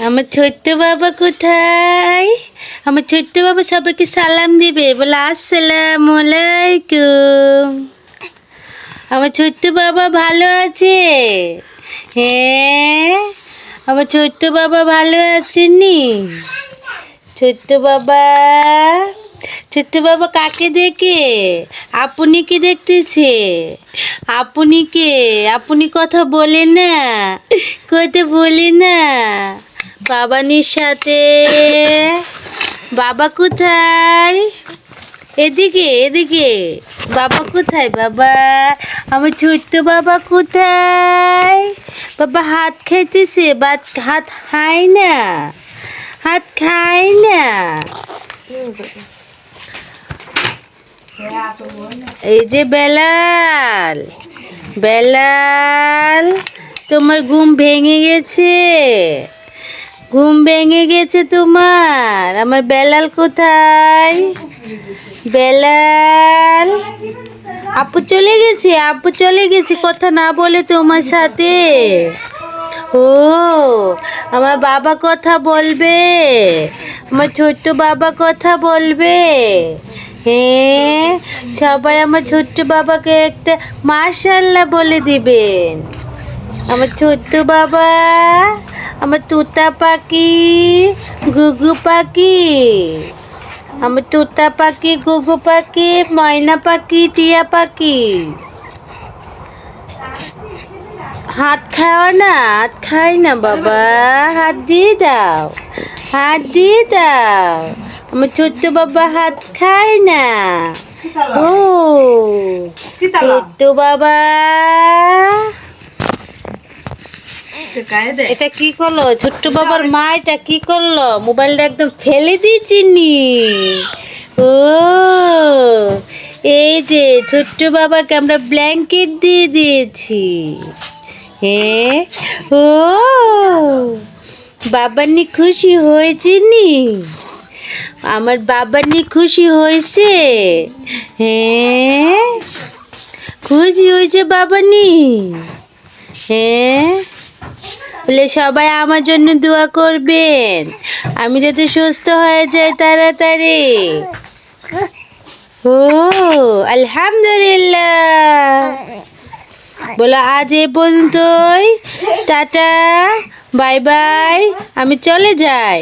আমার ছোট্ট বাবা কোথায়? আমার ছোট্ট বাবা সবাইকে সালাম দিবে, বলে আসসালামু আলাইকুম। আমার ছোট্ট বাবা ভালো আছে? হ্যাঁ, আমার ছোট্ট বাবা ভালো আছে নি? ছোট্ট বাবা, ছোট্ট বাবা কাকে দেখে? আপনি কি দেখতেছে? আপনি কে? আপনি কথা বলে না, কথা বলে না বাবানির সাথে। বাবা কোথায়? এদিকে এদিকে। বাবা কোথায়? বাবা, আমার ছোট্ট বাবা কোথায়? বাবা হাত খাইতেছে, হাত খায় না, হাত খায় না। এই যে বেলাল, বেলাল তোমার ঘুম ভেঙে গেছে, ঘুম ভেঙে গেছে তোমার। আমার বেলাল কোথায়? বেলাল, আপু চলে গেছে, আপু চলে গেছে কথা না বলে তোমার সাথে। ও, আমার বাবা কথা বলবে, আমার ছোট্ট বাবা কথা বলবে। হ্যাঁ, সবাই আমার ছোট্ট বাবাকে একটা মাশাআল্লাহ বলে দিবেন। আমার ছোট্ট বাবা, আমার তোতা পাখি, ঘুঘু পাখি, আমার তোতা পাখি, ঘুঘু পাখি, ময়না পাখি, টিয়া পাখি। হাত খাও না, হাত খাই না বাবা, হাত দিয়ে দাও, হাত দিয়ে দাও। আমার ছোট্ট বাবা হাত খায় না। ও ছোট্ট বাবা, এটা কি করলো? ছোট্ট বাবার মা এটা কি করলো? মোবাইলটা একদম ফেলে দিয়েছি নি। ও, এই যে ছোট্ট বাবাকে আমরা ব্ল্যাঙ্কেট দিয়ে দিয়েছি। হ্যাঁ, ও বাবার নি খুশি হয়েছে নি? আমার বাবার নি খুশি হয়েছে? হ্যাঁ, খুশি হয়েছে বাবা নি? হ্যাঁ, বলে সবাই আমার জন্য দোয়া করবেন, আমি যাতে সুস্থ হয়ে যাই তাড়াতাড়ি। ও আলহামদুলিল্লাহ। বলো আজ এ পর্যন্তই, টাটা, বাই বাই, আমি চলে যাই।